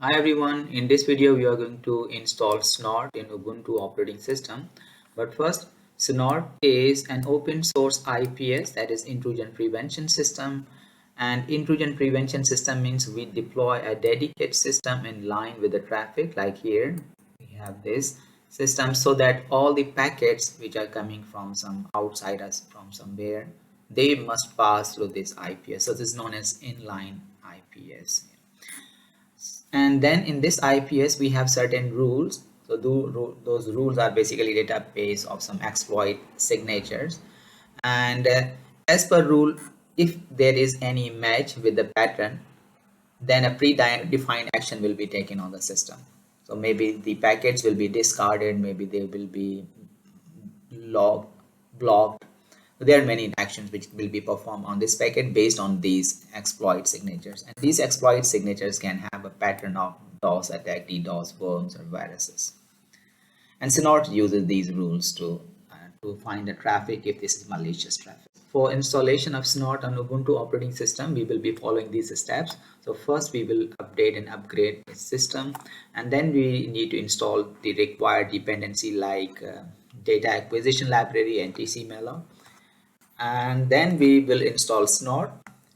Hi everyone, in this video we are going to install Snort in Ubuntu operating system. But first, Snort is an open source IPS, that is intrusion prevention system. And intrusion prevention system means we deploy a dedicated system in line with the traffic, like here we have this system, so that all the packets which are coming from some outside us from somewhere, they must pass through this IPS. So this is known as inline IPS. And then in this IPS we have certain rules. So those rules are basically database of some exploit signatures, and as per rule, if there is any match with the pattern, then a predefined action will be taken on the system. So maybe the packets will be discarded, maybe they will be logged, blocked. There are many actions which will be performed on this packet based on these exploit signatures, and these exploit signatures can have a pattern of DOS attack, DDoS, worms, or viruses. And Snort uses these rules to find the traffic if this is malicious traffic. For installation of Snort on Ubuntu operating system, we will be following these steps. So first we will update and upgrade the system, and then we need to install the required dependency like data acquisition library and tcmalloc, and then we will install Snort.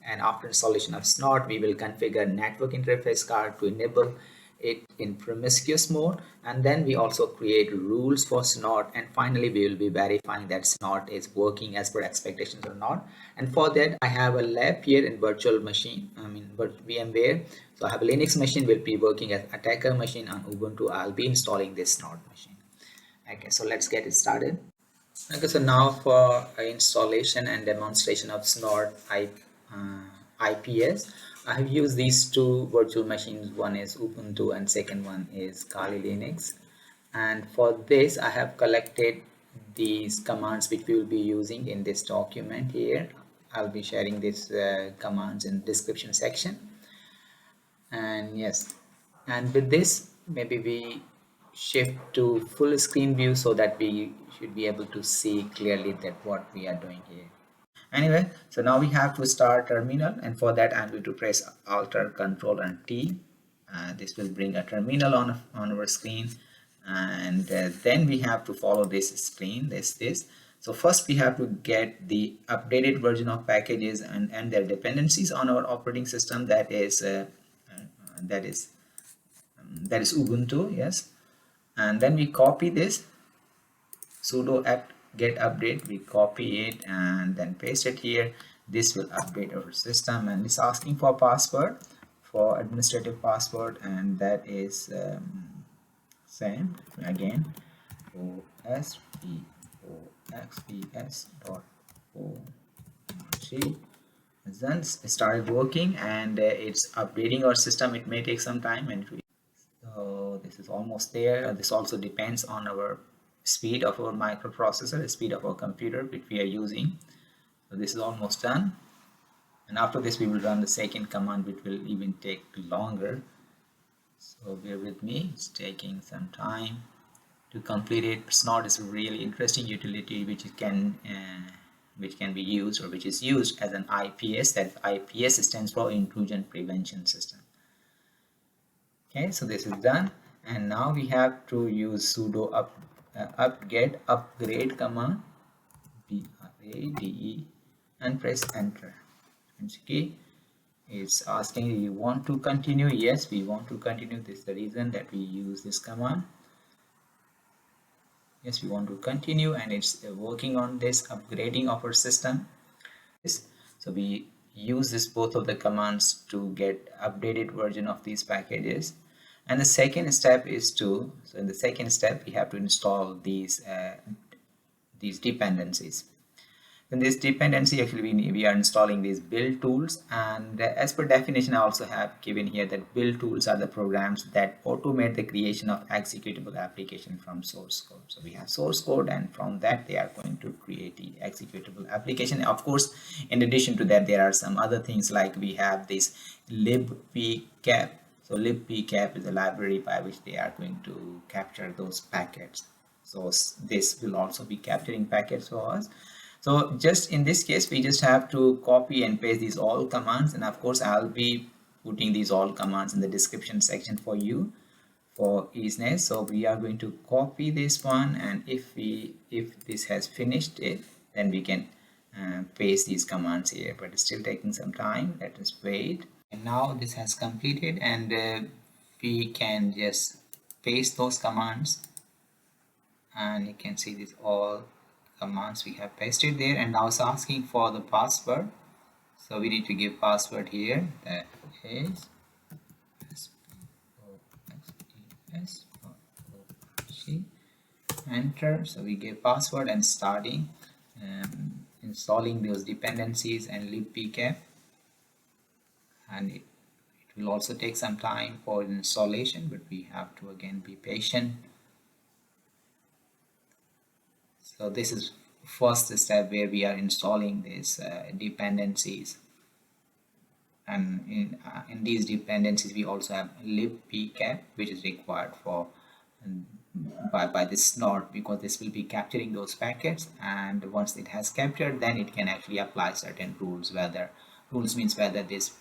And after installation of Snort, we will configure network interface card to enable it in promiscuous mode, and then we also create rules for Snort, and finally we will be verifying that Snort is working as per expectations or not. And for that I have a lab here in virtual machine, VMware. So I have a Linux machine will be working as attacker machine. On Ubuntu I'll be installing this Snort machine. Okay, so let's get it started. Okay, so now for installation and demonstration of Snort IPS, I have used these two virtual machines. One is Ubuntu and second one is Kali Linux. And for this, I have collected these commands which we will be using in this document here. I'll be sharing these commands in description section. And yes, and with this, maybe we shift to full screen view so that we should be able to see clearly that what we are doing here. Anyway, so now we have to start terminal, and for that I'm going to press Alt, Control and T. This will bring a terminal on our screen, and then we have to follow this screen, this. So first we have to get the updated version of packages and their dependencies on our operating system, that is Ubuntu, yes. And then we copy this sudo apt-get update, we copy it and then paste it here. This will update our system, and it's asking for password, for administrative password, and that is same again, ospoxps.org. Then it started working, and it's updating our system. It may take some time, and so this is almost there. This also depends on our speed of our microprocessor, the speed of our computer which we are using. So this is almost done, and after this we will run the second command, which will even take longer. So bear with me, it's taking some time to complete it. Snort is a really interesting utility which can be used, or which is used as an IPS. That IPS stands for intrusion prevention system. Okay, so this is done, and now we have to use sudo apt-get upgrade command, BRADE, and press enter. And see, it's asking, you want to continue? Yes, we want to continue. This is the reason that we use this command. Yes, we want to continue, and it's working on this upgrading of our system. So we use this both of the commands to get updated version of these packages. And the second step is so in the second step we have to install these dependencies. In this dependency, actually we are installing these build tools, and as per definition I also have given here that build tools are the programs that automate the creation of executable application from source code. So we have source code, and from that they are going to create the executable application. Of course, in addition to that, there are some other things, like we have this libpcap. So libpcap is a library by which they are going to capture those packets. So this will also be capturing packets for us. So just in this case, we just have to copy and paste these all commands, and of course I'll be putting these all commands in the description section for you for easiness. So we are going to copy this one, and if this has finished it, then we can paste these commands here, but it's still taking some time. Let us wait. And now this has completed, and we can just paste those commands, and you can see these all commands we have pasted there. And now it's asking for the password, so we need to give password here, that is enter. So we give password and starting installing those dependencies and libpcap, and it will also take some time for installation, but we have to again be patient. So this is first step where we are installing these dependencies, and in these dependencies we also have libpcap, which is required for by this snort, because this will be capturing those packets, and once it has captured, then it can actually apply certain rules. Whether rules means whether this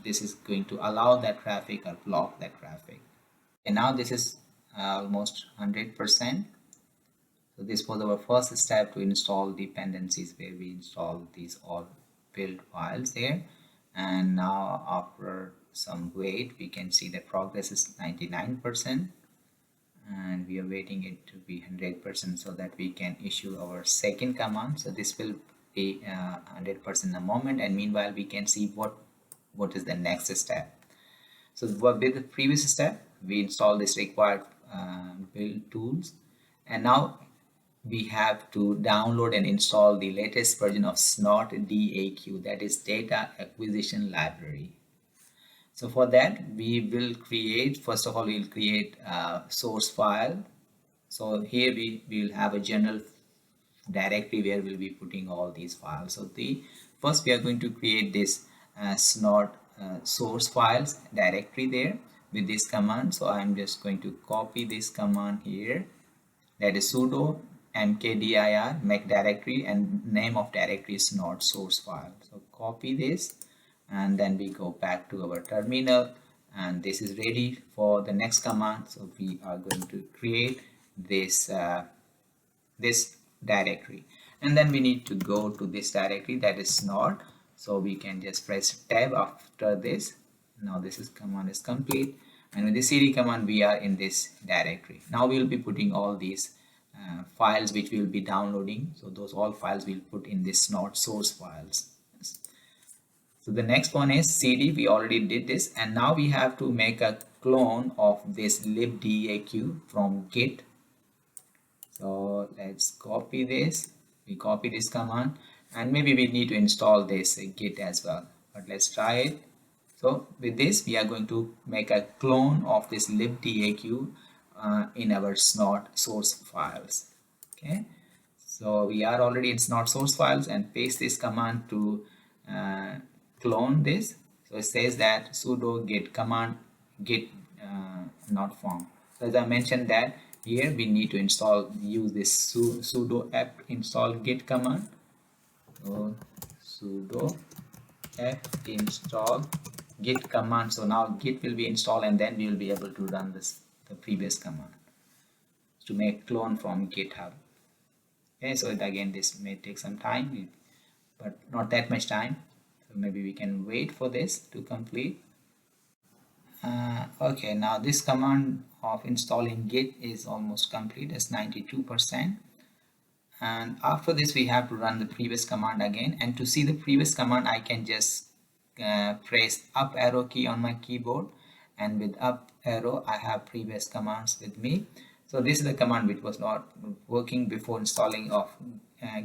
is going to allow that traffic or block that traffic. And now this is almost 100%. So this was our first step to install dependencies, where we install these all build files here. And now after some wait, we can see the progress is 99%, and we are waiting it to be 100% so that we can issue our second command. So this will be 100% in a moment, and meanwhile we can see what is the next step. So with the previous step, we install this required build tools, and now we have to download and install the latest version of snort-daq, that is data acquisition library. So for that, we will create, first of all, we'll create a source file. So here we will have a general directory where we'll be putting all these files. So first we are going to create this snort source files directory there with this command. So I'm just going to copy this command here, that is sudo mkdir make directory, and name of directory is snort-source-file. So copy this, and then we go back to our terminal, and this is ready for the next command. So we are going to create this this directory, and then we need to go to this directory, that is snort. So we can just press tab after this. Now this command is complete, and with the cd command we are in this directory. Now we will be putting all these files which we will be downloading. So those all files we'll put in this snort source files. So the next one is cd. We already did this, and now we have to make a clone of this libdaq from git. So let's copy this. We copy this command, and maybe we need to install this git as well, but let's try it. So with this, we are going to make a clone of this libdaq in our snort source files. Okay, so we are already in snort source files, and paste this command to clone this. So it says that sudo git command git not found. So as I mentioned that here we need to use this sudo apt install git command. So sudo apt install git command. So now git will be installed, and then we will be able to run the previous command to make clone from GitHub. Okay, so again this may take some time, but not that much time. So maybe we can wait for this to complete. Okay, now this command of installing git is almost complete, as 92%. And after this we have to run the previous command again, and to see the previous command I can just press up arrow key on my keyboard, and with up arrow I have previous commands with me. So this is the command which was not working before installing of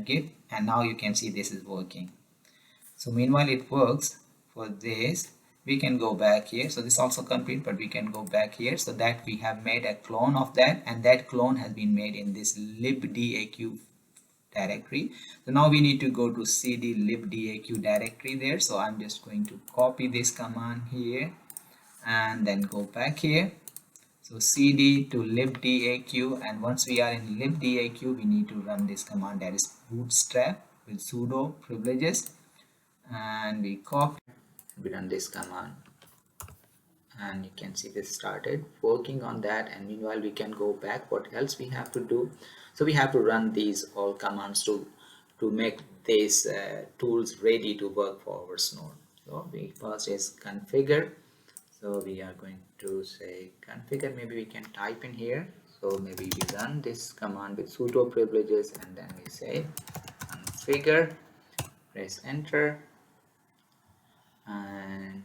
git, and now you can see this is working. So meanwhile it works for this, we can go back here. So this also complete, but we can go back here, so that we have made a clone of that, and that clone has been made in this libdaq directory. So now we need to go to cd libdaq directory there. So I'm just going to copy this command here, and then go back here. So cd to libdaq, and once we are in libdaq we need to run this command, that is bootstrap with sudo privileges, and we run this command. and you can see this started working on that. And meanwhile we can go back. What else we have to do? So we have to run these all commands to make these tools ready to work for our snort. So we first is configure. So we are going to say configure. Maybe we can type in here. So maybe we run this command with sudo privileges, and then we say configure, press enter, and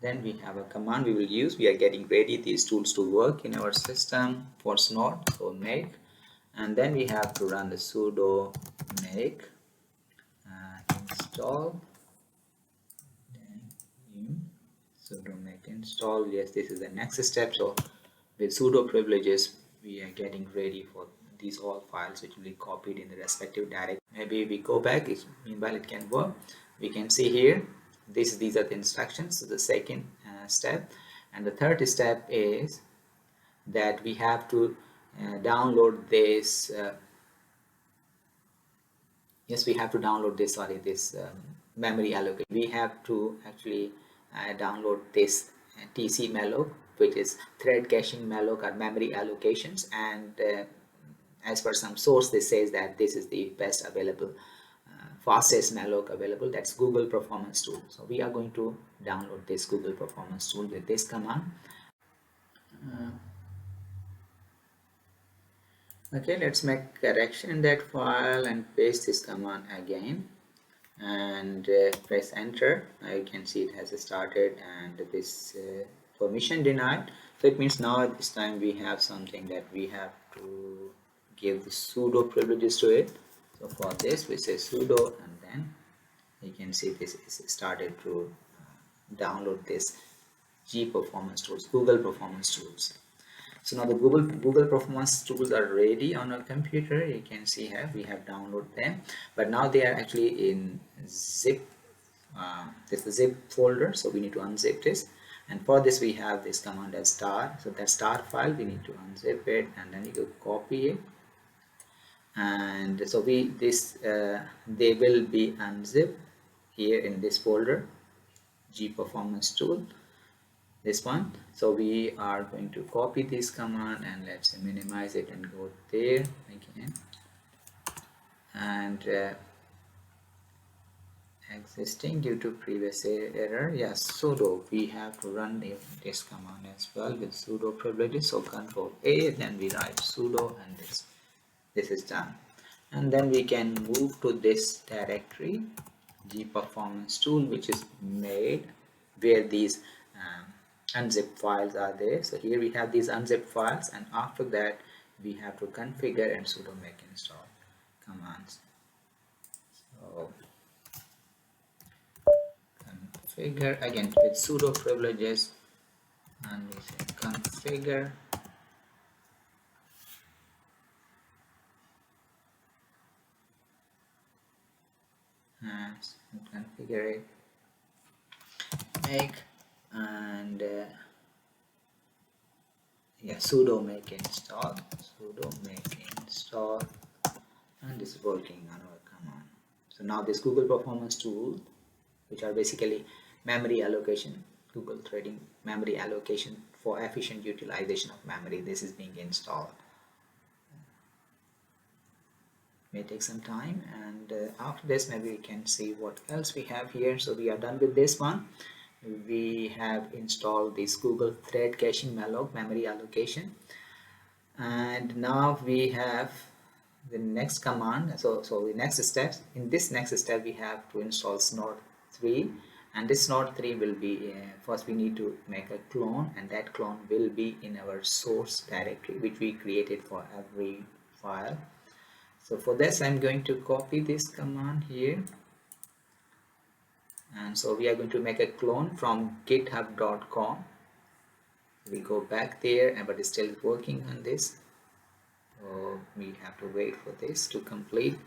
then we have a command we will use. We are getting ready these tools to work in our system for snort. So make, and then we have to run the sudo make install, then sudo make install. Yes, this is the next step. So with sudo privileges we are getting ready for these all files which will be copied in the respective directory. Maybe we go back. Meanwhile it can work. We can see here these are the instructions. So the second step, and the third step is that we have to download this yes, we have to download this, sorry, this memory allocation. We have to actually download this tcmalloc, which is thread caching malloc or memory allocations, and as per some source this says that this is the best available fastest malloc available. That's Google Performance Tool. So we are going to download this Google Performance Tool with this command. Okay, let's make correction in that file and paste this command again, and press enter. Now you can see it has started, and this permission denied. So it means now at this time we have something that we have to give the sudo privileges to it. So for this we say sudo, and then you can see this is started to download this Performance Tools, Google Performance Tools. So now the Google Performance Tools are ready on our computer. You can see here we have downloaded them, but now they are actually in zip. This is the zip folder, so we need to unzip this. And for this we have this command as star. So that star file we need to unzip it, and then you can copy it. And so they will be unzipped here in this folder, Performance Tool, this one. So we are going to copy this command, and let's minimize it and go there again, and existing due to previous error. Yes, sudo, we have to run this command as well with sudo privileges. So control A, then we write sudo, and this is done. And then we can move to this directory, Performance Tool, which is made where these unzipped files are there. So here we have these unzipped files, and after that we have to configure and sudo make install commands. So configure again with sudo privileges, and we say configure, configure it, make, and yeah, sudo make install, and this is working on our command. So now this Google Performance Tool, which are basically memory allocation, Google threading memory allocation for efficient utilization of memory, this is being installed. May take some time, and after this maybe we can see what else we have here. So we are done with this one. We have installed this Google thread caching malloc memory allocation, and now we have the next command. So the next steps, in this next step we have to install snort3, and this snort3 will be first we need to make a clone, and that clone will be in our source directory which we created for every file. So for this I'm going to copy this command here, and so we are going to make a clone from github.com. We go back there, but it's still working on this, so we have to wait for this to complete.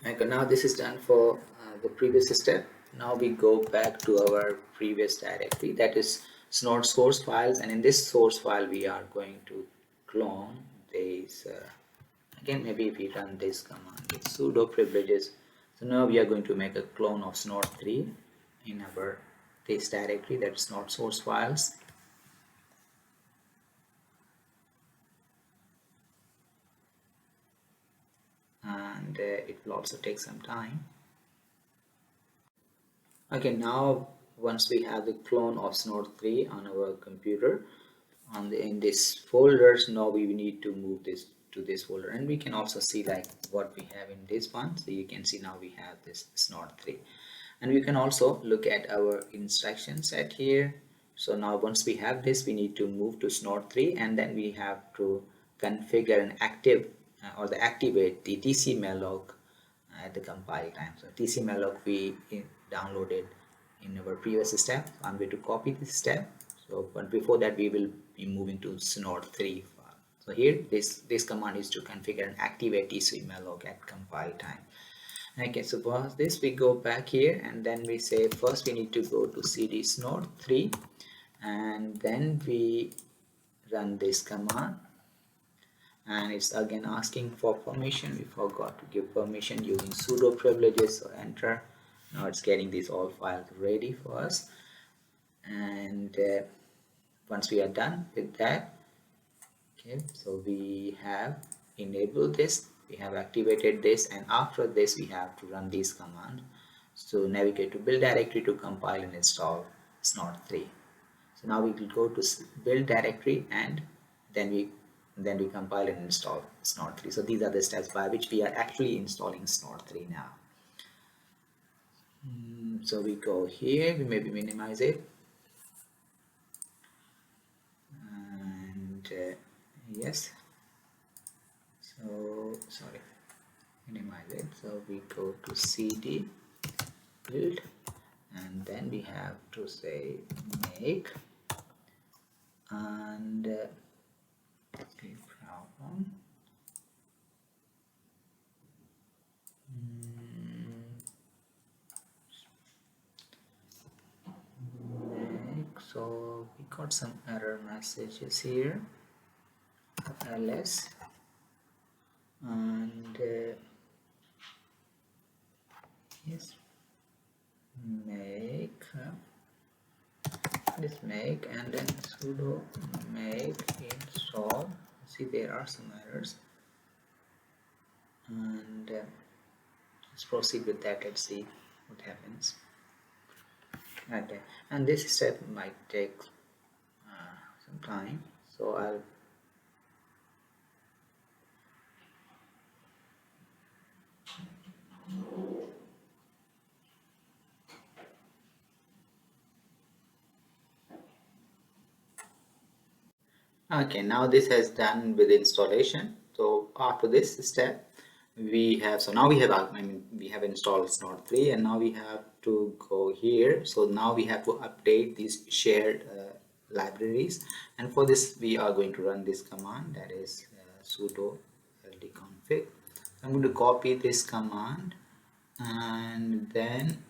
Okay, now this is done for the previous step. Now we go back to our previous directory, that is snort-source-files, and in this source file we are going to clone this again. Maybe if we run this command with sudo privileges, so now we are going to make a clone of snort3 in our this directory, that's snort-source-files, and it will also take some time. Okay, now once we have the clone of snort3 on our computer in this folders, now we need to move this to this folder, and we can also see like what we have in this one. So you can see now we have this snort3, and we can also look at our instruction set here. So now once we have this, we need to move to snort3, and then we have to configure and active or the activate the tcmalloc at the compile time. So tcmalloc we downloaded in our previous step. So I'm going to copy this step. So but before that we will be moving to snort3 file. So here this command is to configure and activate tcmalloc at compile time. Okay, so for this we go back here, and then we say first we need to go to cd snort3, and then we run this command, and it's again asking for permission. We forgot to give permission using sudo privileges, so enter. Now it's getting these all files ready for us, and once we are done with that, okay, so we have enabled this, we have activated this, and after this we have to run this command. So navigate to build directory to compile and install snort3. So now we will go to build directory, and then we compile and install snort3. So these are the steps by which we are actually installing snort3 now. So we go here, we maybe minimize it, and yes, so sorry, minimize it. So we go to cd build, and then we have to say make, and problem make. So we got some error messages here, ls, and yes, make this make, and then sudo make install. See, there are some errors, and let's proceed with that. Let's see what happens. Okay, and this step might take some time, so I'll okay, now this has done with installation. So after this step we have, so now we have we have installed snort3, and now we have to go here. So now we have to update these shared libraries, and for this we are going to run this command, that is sudo ldconfig. I'm going to copy this command, and then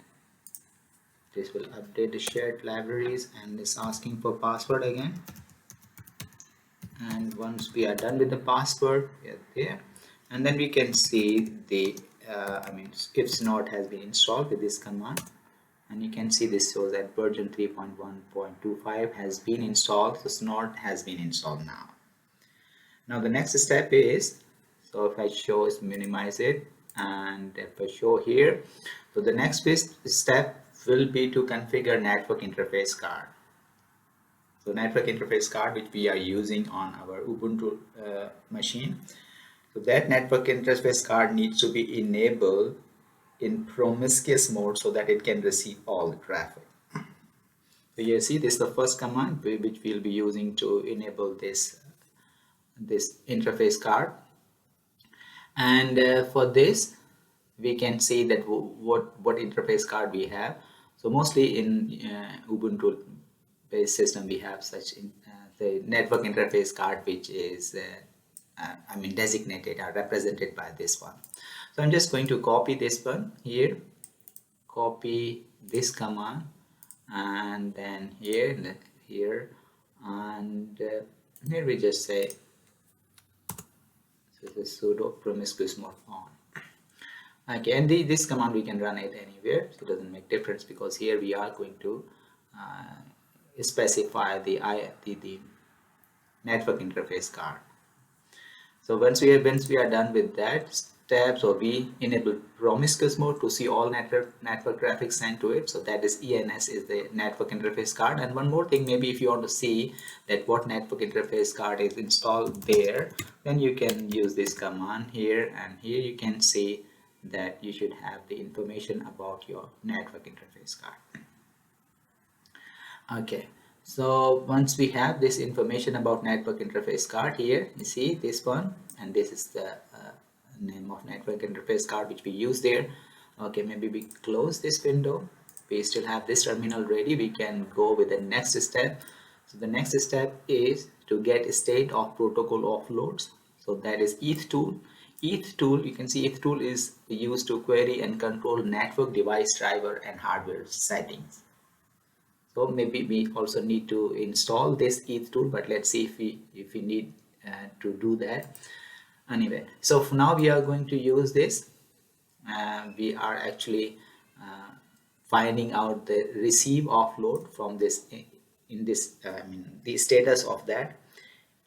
this will update the shared libraries, and it's asking for password again. And once we are done with the password, we are there, and then we can see the if snort has been installed with this command, and you can see this shows that version 3.1.25 has been installed. So snort has been installed now. Now the next step is, so if I show is minimize it, and if I show here, so the next step will be to configure network interface card. So network interface card, which we are using on our Ubuntu machine. So that network interface card needs to be enabled in promiscuous mode so that it can receive all the traffic. So you see, this is the first command which we'll be using to enable this interface card. And for this, we can see that what interface card we have. So mostly in Ubuntu based system we have such the network interface card, which is designated or represented by this one. So I'm just going to copy this one here, copy this command, and then here, and here we just say, so this is sudo promiscuous mode on. Okay, and this command we can run it anywhere, so it doesn't make difference, because here we are going to specify the network interface card. So once we are done with that step, so we enable promiscuous mode to see all network traffic sent to it. So that is ENS is the network interface card. And one more thing, maybe if you want to see that what network interface card is installed there, then you can use this command here, and here you can see that you should have the information about your network interface card. Okay, so once we have this information about network interface card, here you see this one, and this is the name of network interface card which we use there. Okay, maybe we close this window. We still have this terminal ready. We can go with the next step. So the next step is to get state of protocol offloads. So that is ETH tool. ETH tool, you can see ETH tool is used to query and control network device driver and hardware settings. So maybe we also need to install this ETH tool, but let's see if we need to do that. Anyway, so for now we are going to use this. We are actually finding out the receive offload from this in this the status of that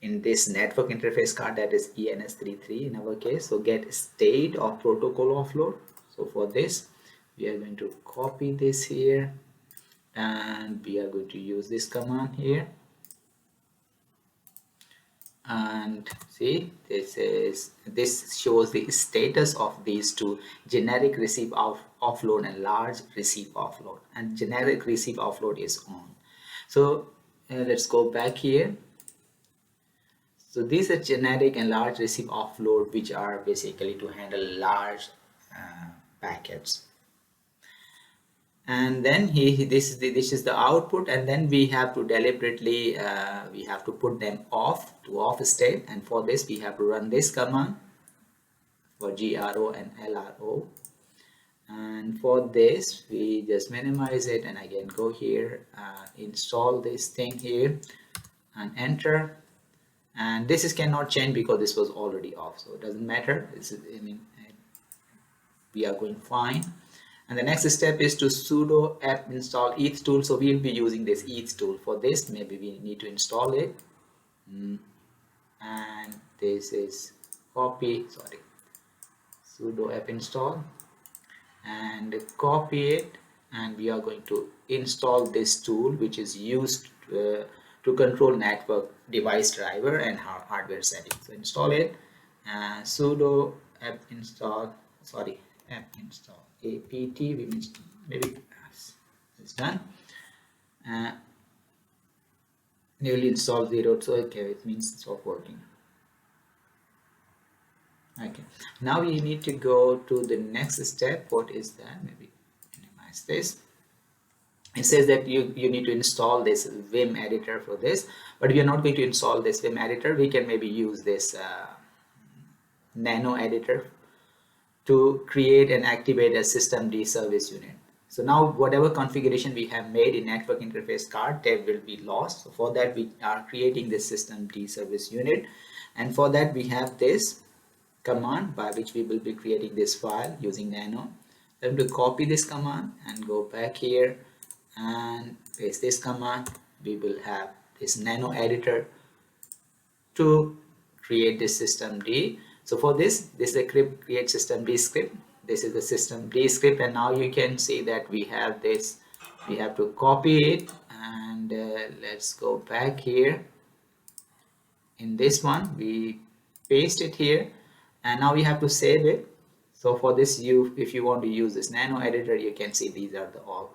in this network interface card, that is ENS33 in our case. So get state of protocol offload. So for this we are going to copy this here, and we are going to use this command here, and see this shows the status of these two: generic receive offload and large receive offload, and generic receive offload is on. So let's go back here. So these are generic and large receive offload, which are basically to handle large packets. And then this is the output, and then we have to deliberately we have to put them off state, and for this we have to run this command for GRO and LRO. And for this we just minimize it and again go here, install this thing here and enter. And this is cannot change because this was already off, so it doesn't matter. We are going fine. And the next step is to sudo apt install ETH tool. So we'll be using this ETH tool. For this, maybe we need to install it. And this is sudo apt install and copy it. And we are going to install this tool, which is used to control network device driver and hardware settings. So install it, sudo apt install, apt install apt, maybe it's done. Newly installed 0, so okay, it means it's not working. Okay, now we need to go to the next step. What is that? Maybe minimize this. It says that you need to install this Vim editor for this, but we are not going to install this Vim editor. We can maybe use this nano editor to create and activate a systemd service unit. So now whatever configuration we have made in network interface card, dev will be lost. So for that we are creating this systemd service unit, and for that we have this command by which we will be creating this file using nano. Then to copy this command and go back here and paste this command. We will have this nano editor to create this systemd. So for this is a create systemd script. This is the systemd script, and now you can see that we have this. We have to copy it, and let's go back here. In this one, we paste it here, and now we have to save it. So for this, if you want to use this nano editor, you can see these are the all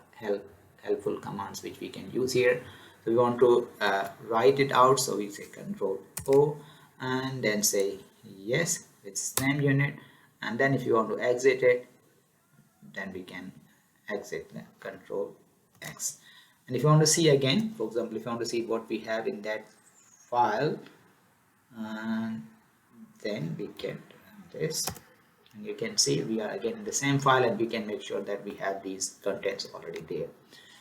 helpful commands which we can use here. So we want to write it out, so we say Control O and then say yes, it's name unit, and then if you want to exit it, then we can exit the Control X. And if you want to see again, for example, if you want to see what we have in that file, then we can run this, and you can see we are again in the same file, and we can make sure that we have these contents already there.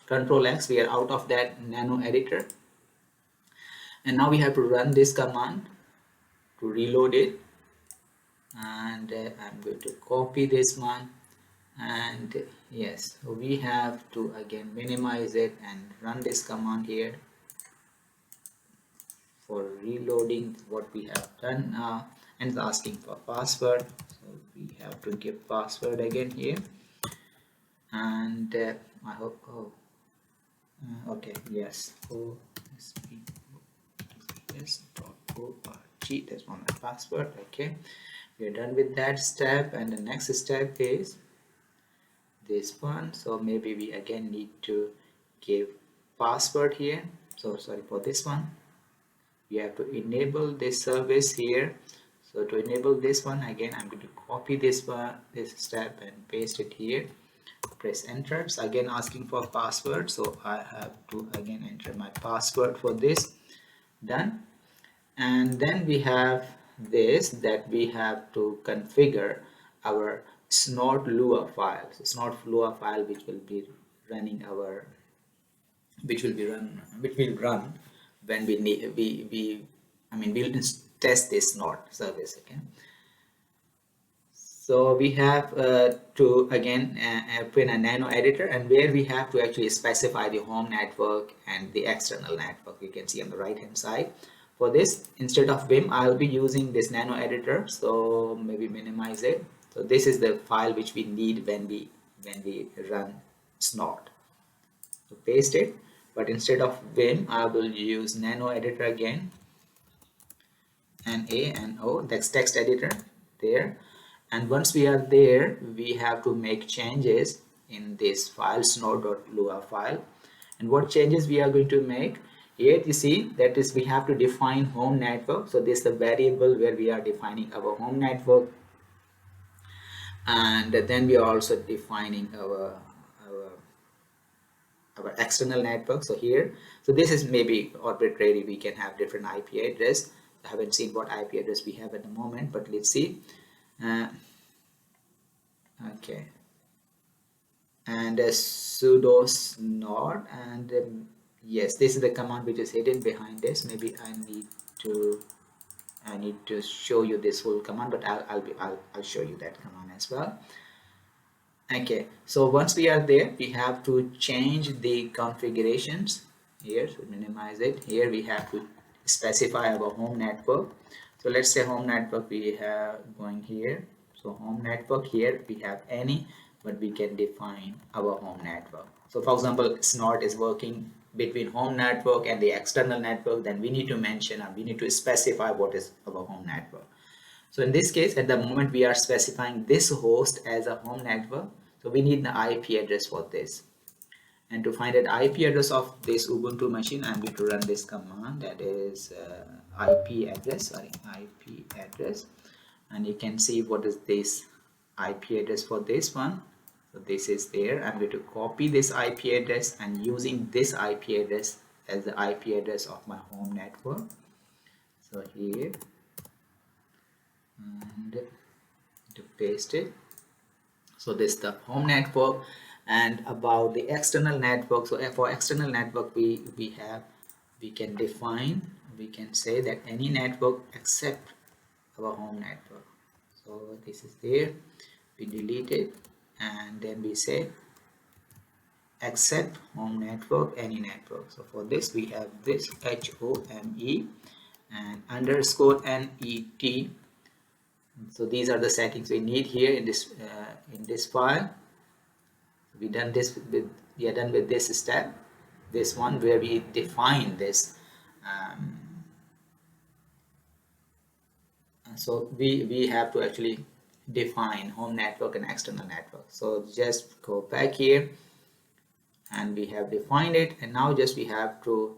Control X, we are out of that nano editor, and now we have to run this command to reload it. And I'm going to copy this one And yes, we have to again minimize it and run this command here for reloading what we have done now, and it's asking for password, so we have to give password again here. And I hope okay, yes, OSP.org, that's one my password. Okay, we are done with that step, and the next step is this one. So maybe we again need to give password here. So sorry for this one, we have to enable this service here. So to enable this one, again I'm going to copy this one, this step, and paste it here. Press enter. It's again asking for password, so I have to again enter my password for this. Done. And then we have this, that we have to configure our snort-lua file. So snort-lua file, which will be running our which will run when we need we'll test this snort service. Okay, so we have to again open a nano editor, and where we have to actually specify the home network and the external network. You can see on the right hand side. For this, instead of Vim, I'll be using this nano editor, so maybe minimize it. So this is the file which we need when we run snort. So paste it, but instead of Vim, I will use nano editor again, nano, that's text editor there. And once we are there, we have to make changes in this file, snort.lua file. And what changes we are going to make here, you see that is we have to define home network. So this is the variable where we are defining our home network, and then we are also defining our external network. So here, so this is maybe arbitrary, we can have different IP address. I haven't seen what IP address we have at the moment, but let's see. Okay, and a sudo snort, and yes, this is the command which is hidden behind this. Maybe I need to show you this whole command, but I'll show you that command as well. Okay, so once we are there, we have to change the configurations here. So minimize it. Here we have to specify our home network. So let's say home network we have going here. So home network here we have any, but we can define our home network. So for example, snort is working between home network and the external network, then we need to mention, and we need to specify what is our home network. So in this case, at the moment we are specifying this host as a home network, so we need the IP address for this. And to find an IP address of this Ubuntu machine, I'm going to run this command, that is IP address, and you can see what is this IP address for this one. So this is there. I'm going to copy this IP address and using this IP address as the IP address of my home network. So here, and to paste it. So this is the home network. And about the external network, so for external network we can define, we can say that any network except our home network. So this is there, we delete it, and then we say except home network, any network. So for this we have this HOME and underscore NET. So these are the settings we need here in this file. We are done with this step, this one where we define this. So we have to actually define home network and external network. So just go back here, and we have defined it, and now just we have to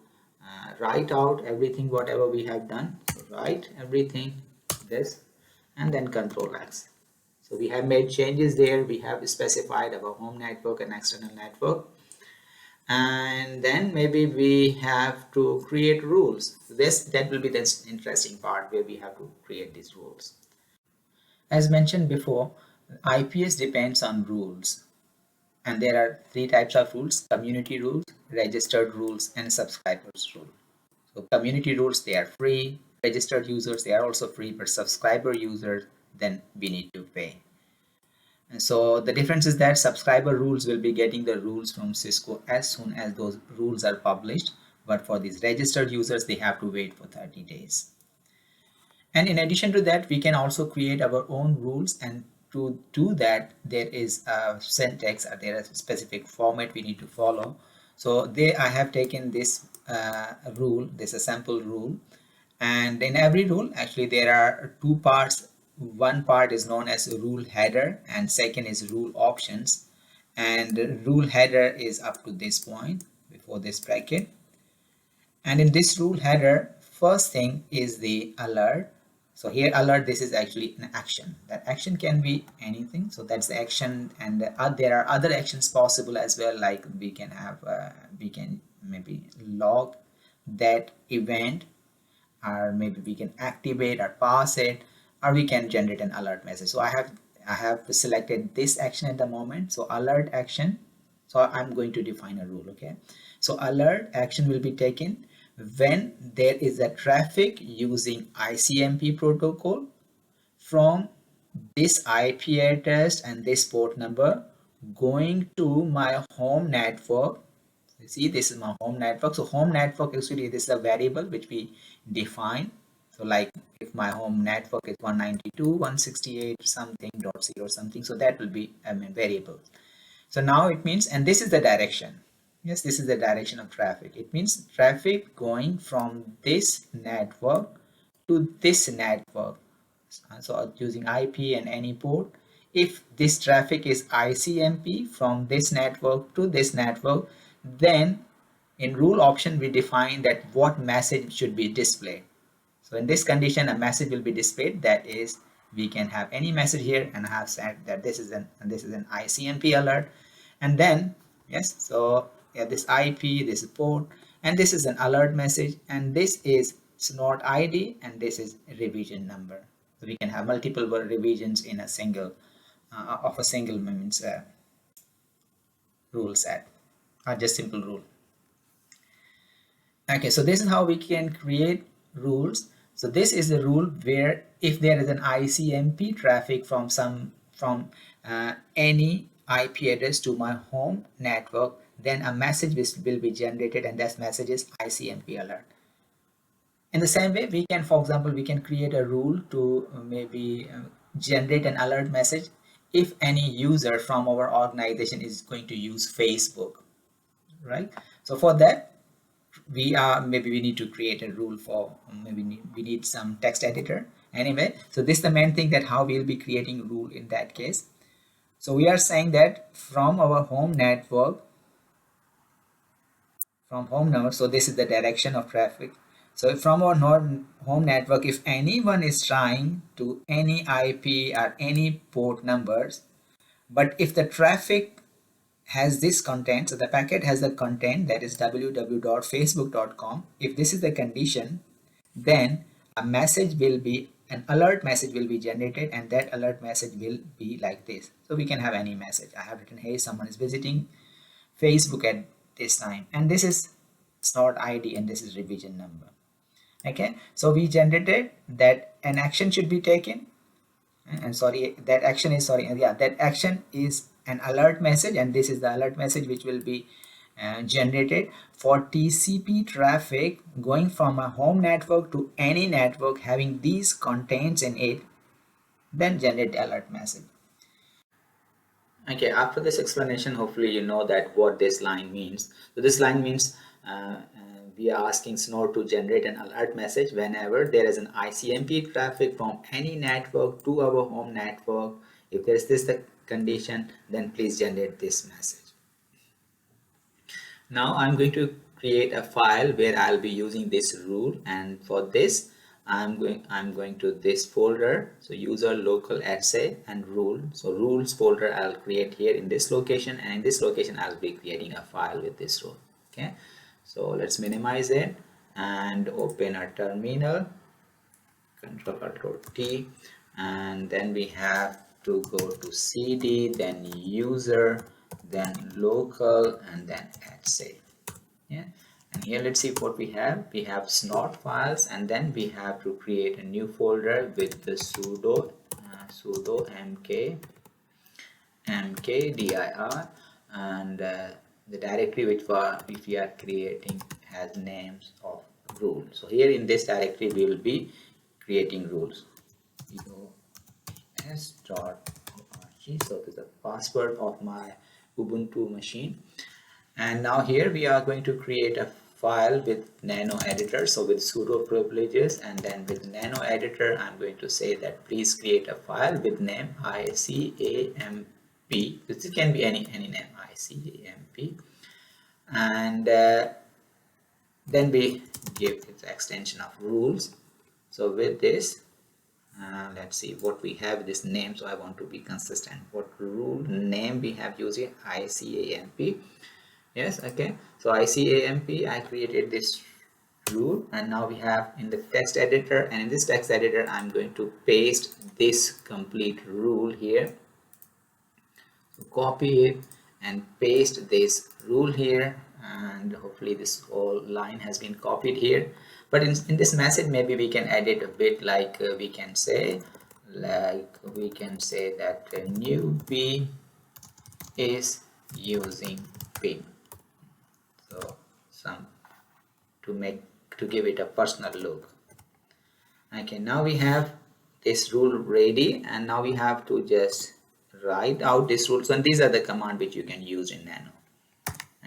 write out everything whatever we have done. So write everything this, and then Control X. So we have made changes there, we have specified our home network and external network, and then maybe we have to create rules. That will be the interesting part, where we have to create these rules. As mentioned before, IPS depends on rules, and there are three types of rules: community rules, registered rules, and subscribers rule. So community rules, they are free. Registered users, they are also free, but subscriber users, then we need to pay. So the difference is that subscriber rules will be getting the rules from Cisco as soon as those rules are published, but for these registered users they have to wait for 30 days. And in addition to that, we can also create our own rules, and to do that there is a syntax, or there is a specific format we need to follow. So there I have taken this rule, this is a sample rule, and in every rule actually there are two parts. One part is known as rule header and second is rule options, and rule header is up to this point before this bracket. And in this rule header, first thing is the alert. So here alert, this is actually an action. That action can be anything. So that's the action, and there are other actions possible as well. Like we can have, we can maybe log that event, or maybe we can activate or pass it, or we can generate an alert message. So I have selected this action at the moment. So alert action. So I'm going to define a rule. Okay. So alert action will be taken when there is a traffic using ICMP protocol from this IP address and this port number going to my home network. You see, this is my home network. So home network, actually this is a variable which we define. So like if my home network is 192.168 something .0 something, so that will be a variable. So now it means, and this is the direction. Yes, this is the direction of traffic. It means traffic going from this network to this network. So using IP and any port, if this traffic is ICMP from this network to this network, then in rule option we define that what message should be displayed. So in this condition a message will be displayed, that is we can have any message here, and I have said that this is an ICMP alert. And then yes, so yeah, this IP, this is port, and this is an alert message, and this is snort ID, and this is revision number. So we can have multiple revisions in a single of a single means rule set, or just simple rule. Okay, so this is how we can create rules. So this is the rule where if there is an ICMP traffic from any IP address to my home network, then a message will be generated, and that message is ICMP alert. In the same way, we can, for example, we can create a rule to maybe generate an alert message if any user from our organization is going to use Facebook, right? So for that, maybe we need to create a rule for, maybe we need some text editor. Anyway, so this is the main thing, that how we'll be creating rule in that case. So we are saying that from our home network, so this is the direction of traffic. So from our home network, if anyone is trying to any IP or any port numbers, but if the traffic has this content, so the packet has the content that is www.facebook.com, if this is the condition, then a message will be, an alert message will be generated, and that alert message will be like this. So we can have any message. I have written, hey, someone is visiting Facebook at this time, and this is snort ID, and this is revision number. Okay, so we generated that an action should be taken, and that action is an alert message, and this is the alert message which will be generated for TCP traffic going from a home network to any network having these contents in it, then generate the alert message. Okay, after this explanation, hopefully you know that what this line means. So this line means we are asking Snort to generate an alert message whenever there is an ICMP traffic from any network to our home network. If there is this the condition, then please generate this message. Now I'm going to create a file where I'll be using this rule, and for this I'm going to this folder, so user local essay and rule. So rules folder I'll create here in this location, and in this location I'll be creating a file with this rule. Okay, so let's minimize it and open a terminal, Control T, and then we have to go to cd, then user, then local, and then essay. Yeah, and here let's see what we have. We have snort files, and then we have to create a new folder with the sudo mk mkdir, and the directory which we are creating has names of rules. So here in this directory we will be creating rules. os.org. So this is the password of my Ubuntu machine. And now here we are going to create a file with nano editor, so with sudo privileges, and then with nano editor I'm going to say that please create a file with name icamp. This can be any name, icamp, and then we give it the extension of rules. So with this let's see what we have this name, so I want to be consistent. What rule name we have used here? ICAMP. Yes, okay. So ICAMP, I created this rule, and now we have in the text editor, and in this text editor I'm going to paste this complete rule here. So copy it and paste this rule here, and hopefully this whole line has been copied here. But in this message maybe we can edit a bit, like we can say that newbie is using Vim. So some to give it a personal look. Okay, now we have this rule ready, and now we have to just write out this rules, and these are the command which you can use in nano.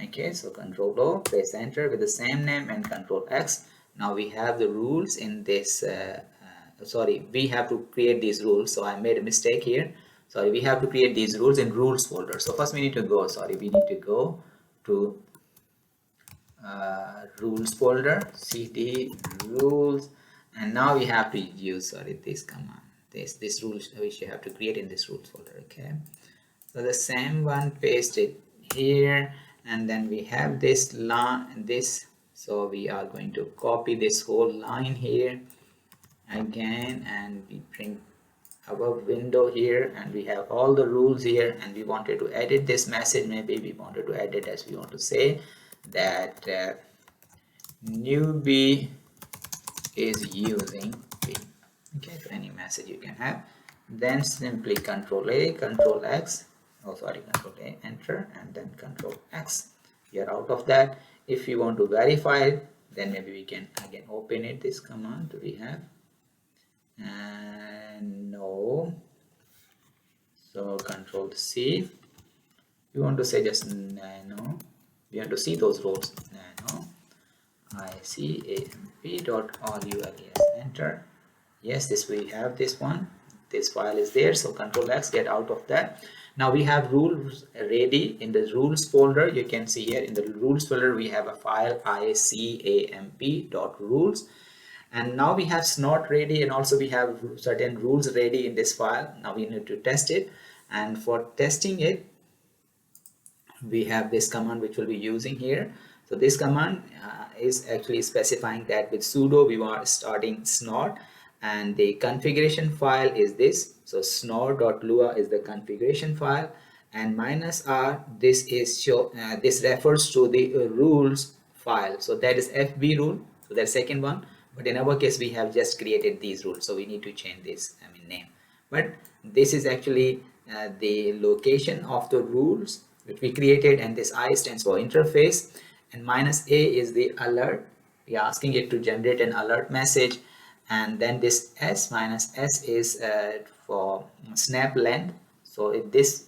Okay, so control O, press enter with the same name, and control X. Now we have the rules in this sorry, we have to create these rules, so I made a mistake here. Sorry, we have to create these rules in rules folder. So first we need to go to rules folder, cd rules, and now we have to use this command, this rules which you have to create in this rules folder. Okay, so the same one, paste it here, and then we have this line, so we are going to copy this whole line here again, and we bring our window here, and we have all the rules here, and we wanted to edit this message. Maybe we wanted to edit as we want to say that newbie is using Vim. Okay, so any message you can have. Then simply control A, control X, control A, enter, and then control X. We are out of that. If you want to verify it, then maybe we can again open it, this command we have, and no, so control C. We want to say just nano, we want to see those rows, nano icamp.rules, enter. Yes, this we have this one, this file is there, so control X, get out of that. Now we have rules ready in the rules folder. You can see here in the rules folder we have a file icamp.rules, and now we have snort ready, and also we have certain rules ready in this file. Now we need to test it, and for testing it we have this command which we'll be using here. So this command is actually specifying that with sudo we are starting snort, and the configuration file is this. So snort.lua is the configuration file, and -r, this is this refers to the rules file. So that is fb rule, so that's second one. But in our case we have just created these rules, so we need to change this name. But this is actually the location of the rules which we created, and this I stands for interface, and -a is the alert. We are asking it to generate an alert message, and then this s is for snap length. So in this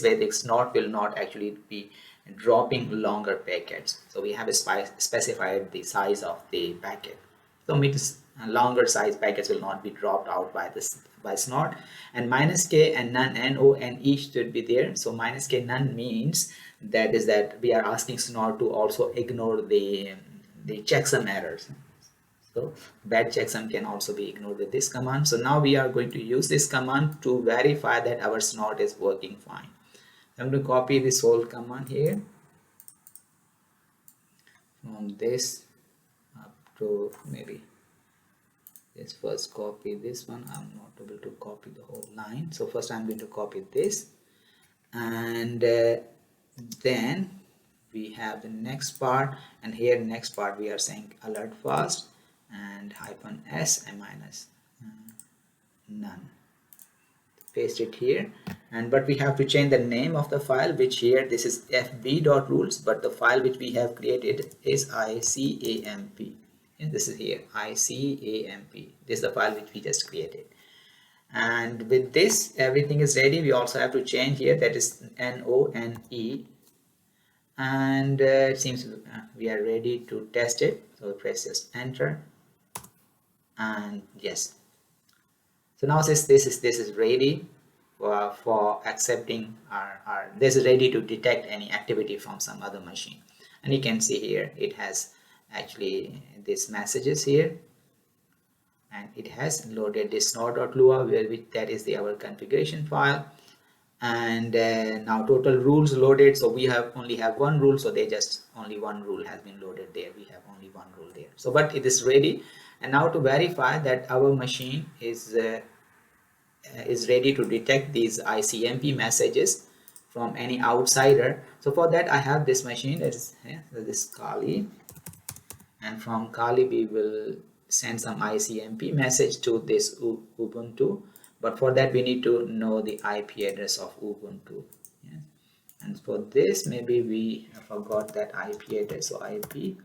way the snort will not actually be dropping longer packets. So we have specified the size of the packet. So means longer size packets will not be dropped out by snort. And -k and none, no and each should be there. So -k none means that we are asking snort to also ignore the checksum errors. So bad checksum can also be ignored with this command. So now we are going to use this command to verify that our snort is working fine. I'm going to copy this whole command here from this up to maybe let's first copy this one. I'm not able to copy the whole line, so first I'm going to copy this, and then we have the next part, and here next part we are saying alert fast and -s and none. paste it here, and but we have to change the name of the file, which here this is fb.rules, but the file which we have created is icamp, and this is here icamp. This is the file which we just created. And with this everything is ready. We also have to change here, that is none, and it seems we are ready to test it. So press just enter, and yes, so now this is ready for accepting our this is ready to detect any activity from some other machine. And you can see here it has actually these messages here, and it has loaded this snort.lua, where that is our configuration file. And now total rules loaded, so we only have one rule, so they just only one rule has been loaded there. We have only one rule there, so but it is ready. And now to verify that our machine is ready to detect these ICMP messages from any outsider. So for that I have this machine, that is this Kali, and from Kali we will send some ICMP message to this Ubuntu. But for that we need to know the IP address of Ubuntu. Yes. And for this maybe we forgot that IP address, so IP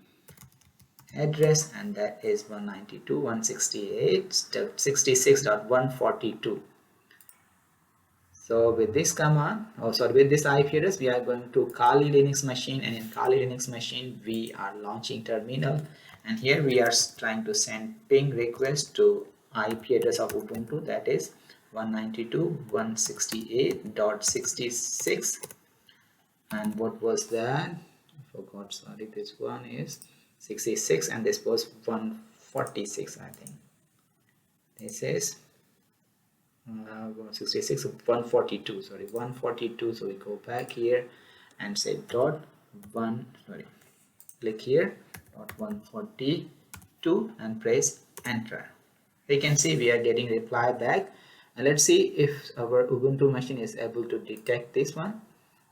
address, and that is 192.168.66.142. So with this command, with this IP address, we are going to Kali Linux machine, and in Kali Linux machine we are launching terminal, and here we are trying to send ping request to IP address of Ubuntu, that is 192.168.66. and what was that? I forgot, sorry. This one is 66 and this was 146, I think. This is 66, 142, sorry, 142. So we go back here and say click here .142 and press enter. You can see we are getting reply back, and let's see if our Ubuntu machine is able to detect this one.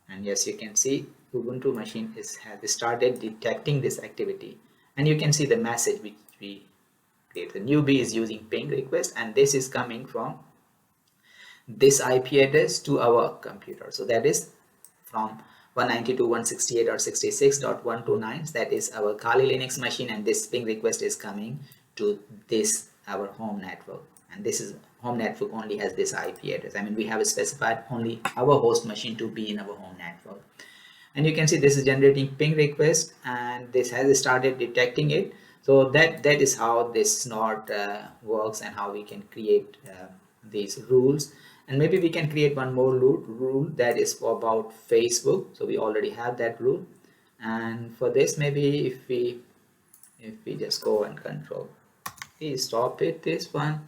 And yes, you can see Ubuntu machine has started detecting this activity, and you can see the message which we create. The newbie is using ping request, and this is coming from this IP address to our computer. So that is from 192.168.66.129. that is our Kali Linux machine, and this ping request is coming to this our home network, and this is home network only has this IP address. I mean, we have specified only our host machine to be in our home network. And you can see this is generating ping request, and this has started detecting it. So that is how this snort works, and how we can create these rules. And maybe we can create one more rule that is about Facebook. So we already have that rule, and for this maybe if we just go and control stop it, this one,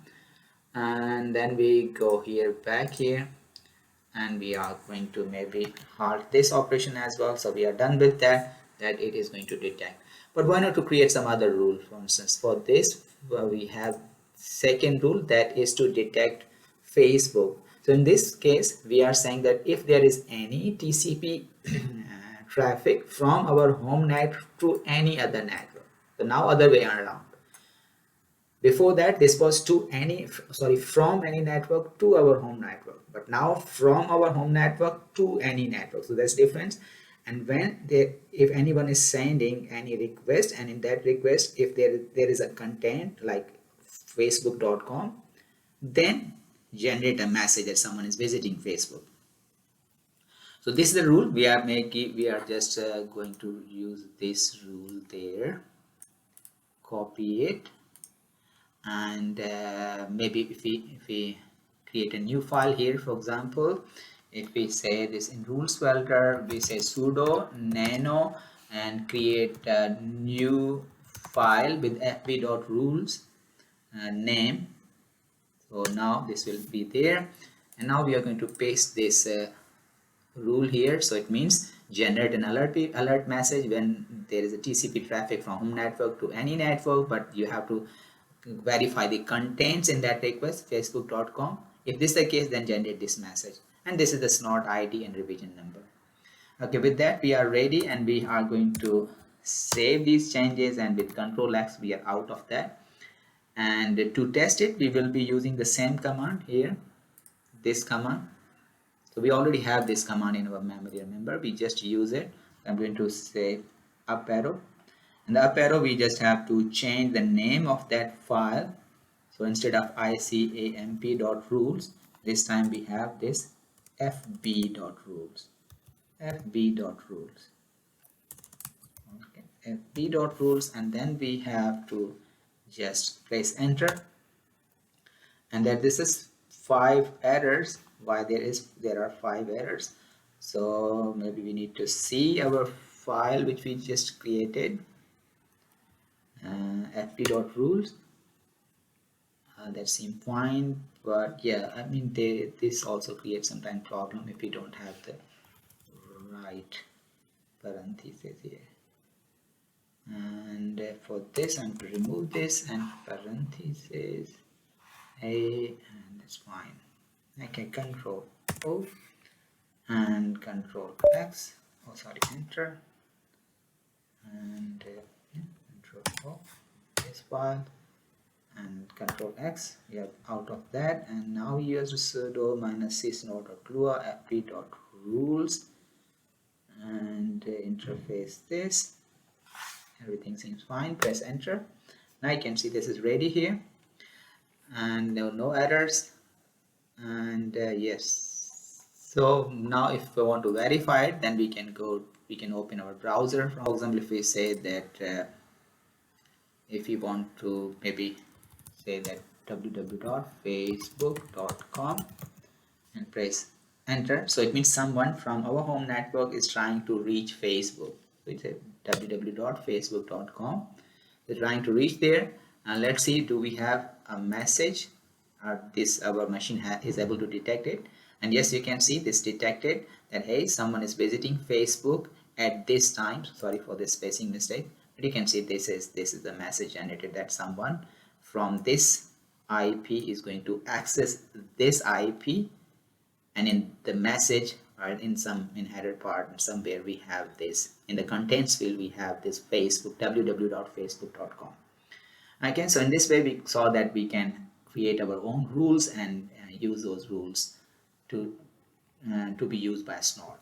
and then we go here back here, and we are going to maybe halt this operation as well. So we are done with that it is going to detect. But why not to create some other rule? For instance, for this we have second rule, that is to detect Facebook. So in this case we are saying that if there is any TCP traffic from our home net to any other network, so now other way around. Before that this was from any network to our home network, but now from our home network to any network. So there's difference. And when if anyone is sending any request, and in that request if there is a content like facebook.com, then generate a message that someone is visiting Facebook. So this is the rule we are making. We are just going to use this rule there, copy it, and maybe if we create a new file here, for example, if we say this in rules folder, we say sudo nano and create a new file with fb.rules name. So now this will be there, and now we are going to paste this rule here. So it means generate an alert message when there is a TCP traffic from home network to any network, but you have to verify the contents in that request, facebook.com. If this is the case, then generate this message, and this is the snort ID and revision number. Okay, with that we are ready, and we are going to save these changes, and with Control X we are out of that. And to test it we will be using the same command here, this command. So we already have this command in our memory, remember, we just use it. I'm going to say up arrow, and the up arrow we just have to change the name of that file. So instead of icamp.rules, this time we have this fb.rules. fb.rules. Okay, fb.rules, and then we have to just press enter, and that this is 5 errors. Why there are 5 errors? So maybe we need to see our file which we just created, fb.rules. That seems fine, but yeah, I mean this also creates sometimes problem if we don't have the right parentheses here. And for this I'm to remove this and parentheses a, and that's fine. Okay, control O and control X, oh sorry, enter, and yeah, control O, this file, and control X, we are out of that. And now we use sudo -c snort.lua fb.rules and interface this. Everything seems fine, press enter. Now you can see this is ready here, and no errors. And yes, so now if we want to verify it, then we can open our browser. For example, if we say that if you want to maybe say that www.facebook.com and press enter, so it means someone from our home network is trying to reach Facebook. So it's a www.facebook.com, they're trying to reach there. And let's see, do we have a message, or this our machine is able to detect it? And yes, you can see this detected that hey, someone is visiting Facebook at this time. Sorry for this spacing mistake, but you can see this is the message generated that someone from this IP is going to access this IP. And in the message, right, in header part somewhere we have this, in the contents field we have this Facebook, www.facebook.com. Okay, so in this way we saw that we can create our own rules and use those rules to be used by Snort.